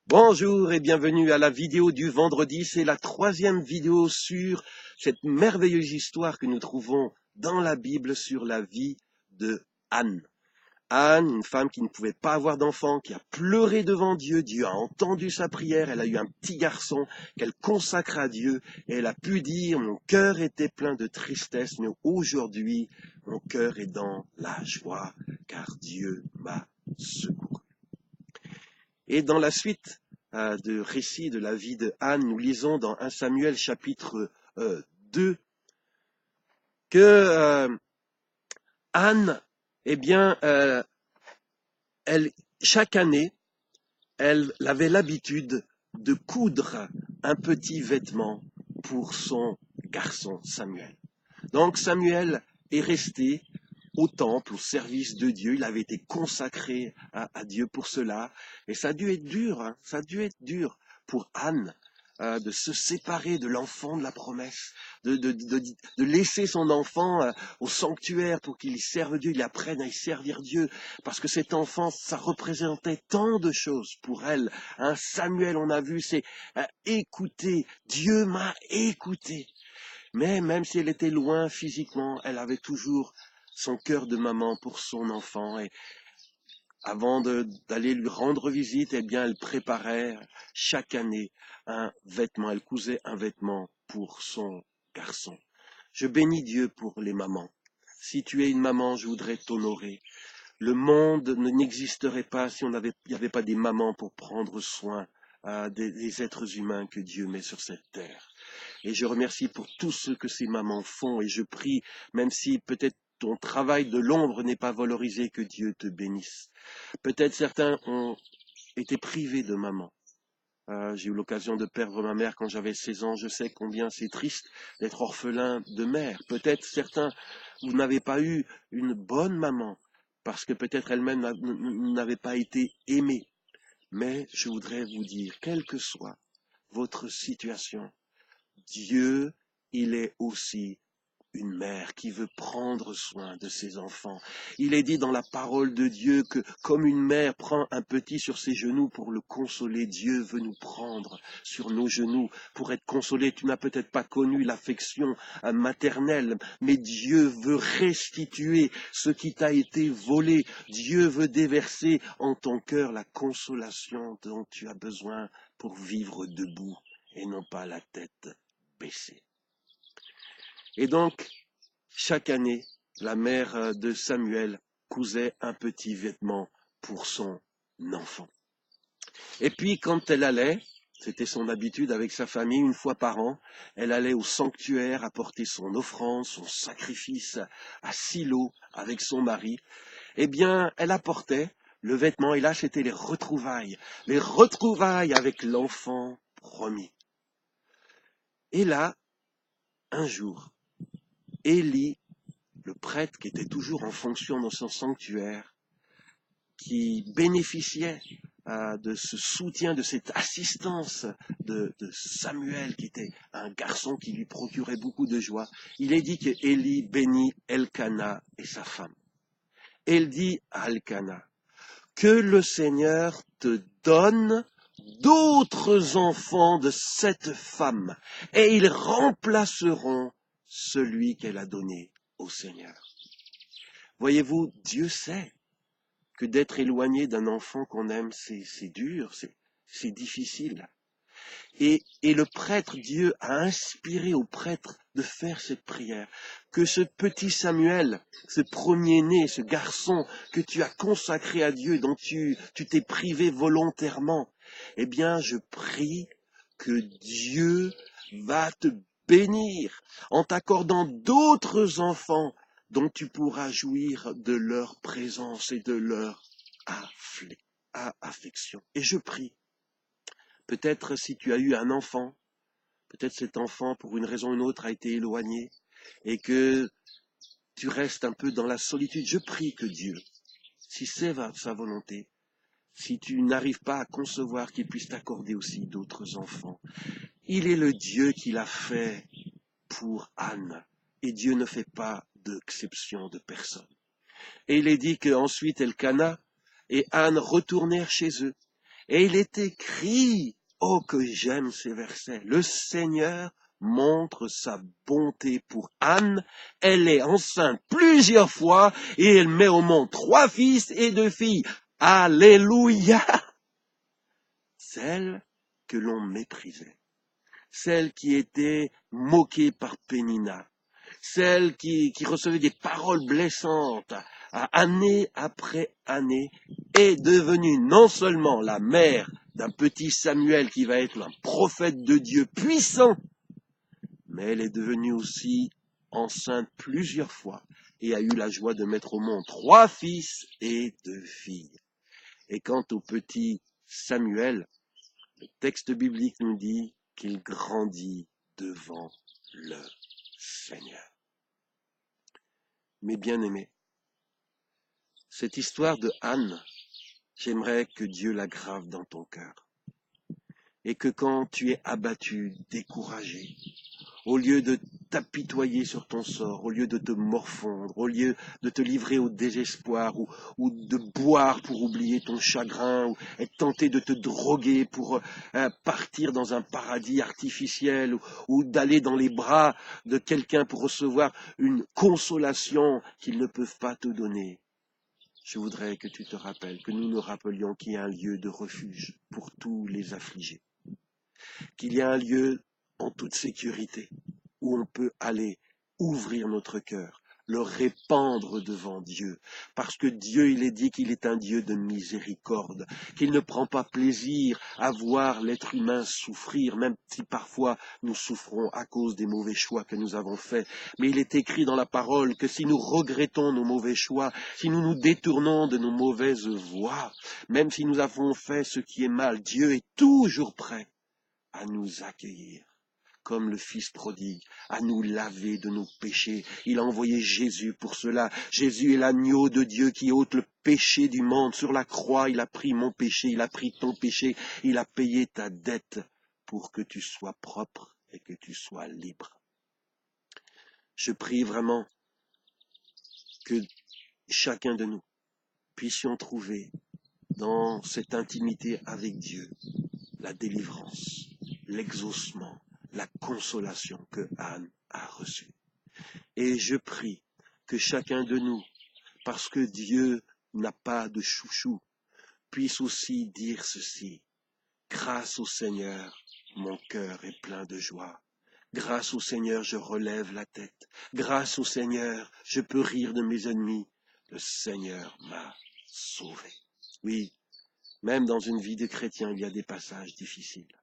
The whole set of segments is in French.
Bonjour et bienvenue à la vidéo du vendredi. C'est la troisième vidéo sur cette merveilleuse histoire que nous trouvons dans la Bible sur la vie de Anne. Anne, une femme qui ne pouvait pas avoir d'enfant, qui a pleuré devant Dieu. Dieu a entendu sa prière. Elle a eu un petit garçon qu'elle consacre à Dieu. Et elle a pu dire, mon cœur était plein de tristesse, mais aujourd'hui, mon cœur est dans la joie, car Dieu m'a secouru. Et dans la suite de récit de la vie de Anne, nous lisons dans 1 Samuel chapitre 2 que Anne, eh bien, chaque année, elle avait l'habitude de coudre un petit vêtement pour son garçon Samuel. Donc Samuel est resté au temple, au service de Dieu. Il avait été consacré à Dieu pour cela. Et ça a dû être dur, hein, ça a dû être dur pour Anne de se séparer de l'enfant de la promesse, de laisser son enfant au sanctuaire pour qu'il serve Dieu, il apprenne à y servir Dieu. Parce que cet enfant, ça représentait tant de choses pour elle. Hein, Samuel, on a vu, c'est écouter. Dieu m'a écouté. Mais même si elle était loin physiquement, elle avait toujours son cœur de maman pour son enfant. Et avant d'aller lui rendre visite, eh bien, elle préparait chaque année un vêtement. Elle cousait un vêtement pour son garçon. Je bénis Dieu pour les mamans. Si tu es une maman, je voudrais t'honorer. Le monde n'existerait pas si il n'y avait pas des mamans pour prendre soin des êtres humains que Dieu met sur cette terre. Et je remercie pour tout ce que ces mamans font et je prie, même si peut-être ton travail de l'ombre n'est pas valorisé, que Dieu te bénisse. Peut-être certains ont été privés de maman. J'ai eu l'occasion de perdre ma mère quand j'avais 16 ans. Je sais combien c'est triste d'être orphelin de mère. Peut-être certains, vous n'avez pas eu une bonne maman parce que peut-être elle-même n'avait pas été aimée. Mais je voudrais vous dire, quelle que soit votre situation, Dieu, il est aussi une mère qui veut prendre soin de ses enfants. Il est dit dans la parole de Dieu que comme une mère prend un petit sur ses genoux pour le consoler, Dieu veut nous prendre sur nos genoux pour être consolé. Tu n'as peut-être pas connu l'affection maternelle, mais Dieu veut restituer ce qui t'a été volé. Dieu veut déverser en ton cœur la consolation dont tu as besoin pour vivre debout et non pas la tête baissée. Et donc, chaque année, la mère de Samuel cousait un petit vêtement pour son enfant. Et puis, quand elle allait, c'était son habitude avec sa famille, une fois par an, elle allait au sanctuaire apporter son offrande, son sacrifice à Silo avec son mari. Eh bien, elle apportait le vêtement, et là, c'était les retrouvailles avec l'enfant promis. Et là, un jour, Élie, le prêtre qui était toujours en fonction dans son sanctuaire, qui bénéficiait de ce soutien, de cette assistance de Samuel, qui était un garçon qui lui procurait beaucoup de joie, il est dit que Élie bénit Elkana et sa femme. Elle dit à Elkana, que le Seigneur te donne d'autres enfants de cette femme, et ils remplaceront celui qu'elle a donné au Seigneur. Voyez-vous, Dieu sait que d'être éloigné d'un enfant qu'on aime, c'est dur, c'est difficile. Et le prêtre, Dieu a inspiré au prêtre de faire cette prière, que ce petit Samuel, ce premier-né, ce garçon que tu as consacré à Dieu, dont tu t'es privé volontairement, eh bien, je prie que Dieu va te bénir en t'accordant d'autres enfants dont tu pourras jouir de leur présence et de leur affection. Et je prie, peut-être si tu as eu un enfant, peut-être cet enfant, pour une raison ou une autre, a été éloigné et que tu restes un peu dans la solitude. Je prie que Dieu, si c'est sa volonté, si tu n'arrives pas à concevoir qu'il puisse t'accorder aussi d'autres enfants, il est le Dieu qui l'a fait pour Anne. Et Dieu ne fait pas d'exception de personne. Et il est dit qu'ensuite Elkana et Anne retournèrent chez eux. Et il est écrit, oh que j'aime ces versets, le Seigneur montre sa bonté pour Anne, elle est enceinte plusieurs fois et elle met au monde 3 fils et 2 filles. Alléluia! Celle que l'on méprisait, celle qui était moquée par Pénina, celle qui recevait des paroles blessantes année après année, est devenue non seulement la mère d'un petit Samuel qui va être un prophète de Dieu puissant, mais elle est devenue aussi enceinte plusieurs fois et a eu la joie de mettre au monde 3 fils et 2 filles. Et quant au petit Samuel, le texte biblique nous dit qu'il grandit devant le Seigneur. Mes bien-aimés, cette histoire de Anne, j'aimerais que Dieu la grave dans ton cœur. Et que quand tu es abattu, découragé, au lieu de t'apitoyer sur ton sort, au lieu de te morfondre, au lieu de te livrer au désespoir ou de boire pour oublier ton chagrin, ou être tenté de te droguer pour partir dans un paradis artificiel, ou d'aller dans les bras de quelqu'un pour recevoir une consolation qu'ils ne peuvent pas te donner. Je voudrais que tu te rappelles, que nous nous rappelions qu'il y a un lieu de refuge pour tous les affligés, qu'il y a un lieu en toute sécurité où on peut aller ouvrir notre cœur, le répandre devant Dieu, parce que Dieu, il est dit qu'il est un Dieu de miséricorde, qu'il ne prend pas plaisir à voir l'être humain souffrir, même si parfois nous souffrons à cause des mauvais choix que nous avons faits. Mais il est écrit dans la parole que si nous regrettons nos mauvais choix, si nous nous détournons de nos mauvaises voies, même si nous avons fait ce qui est mal, Dieu est toujours prêt à nous accueillir, comme le Fils prodigue, à nous laver de nos péchés. Il a envoyé Jésus pour cela. Jésus est l'agneau de Dieu qui ôte le péché du monde. Sur la croix, il a pris mon péché, il a pris ton péché, il a payé ta dette pour que tu sois propre et que tu sois libre. Je prie vraiment que chacun de nous puissions trouver dans cette intimité avec Dieu la délivrance, l'exaucement, la consolation que Anne a reçue. Et je prie que chacun de nous, parce que Dieu n'a pas de chouchou, puisse aussi dire ceci: grâce au Seigneur, mon cœur est plein de joie. Grâce au Seigneur, je relève la tête. Grâce au Seigneur, je peux rire de mes ennemis. Le Seigneur m'a sauvé. Oui, même dans une vie de chrétien, il y a des passages difficiles.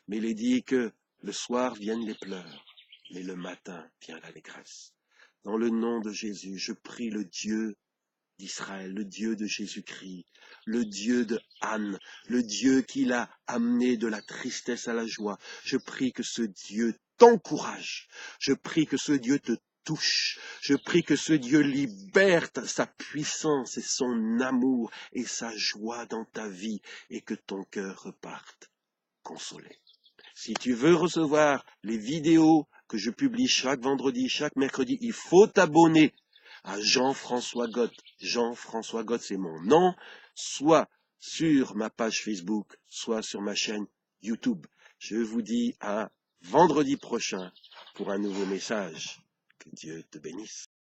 Mais il est dit que le soir viennent les pleurs, mais le matin vient l'allégresse. Dans le nom de Jésus, je prie le Dieu d'Israël, le Dieu de Jésus-Christ, le Dieu de Anne, le Dieu qui l'a amené de la tristesse à la joie. Je prie que ce Dieu t'encourage. Je prie que ce Dieu te touche. Je prie que ce Dieu libère sa puissance et son amour et sa joie dans ta vie et que ton cœur reparte consolé. Si tu veux recevoir les vidéos que je publie chaque vendredi, chaque mercredi, il faut t'abonner à Jean-François Gott. Jean-François Gott, c'est mon nom, soit sur ma page Facebook, soit sur ma chaîne YouTube. Je vous dis à vendredi prochain pour un nouveau message. Que Dieu te bénisse.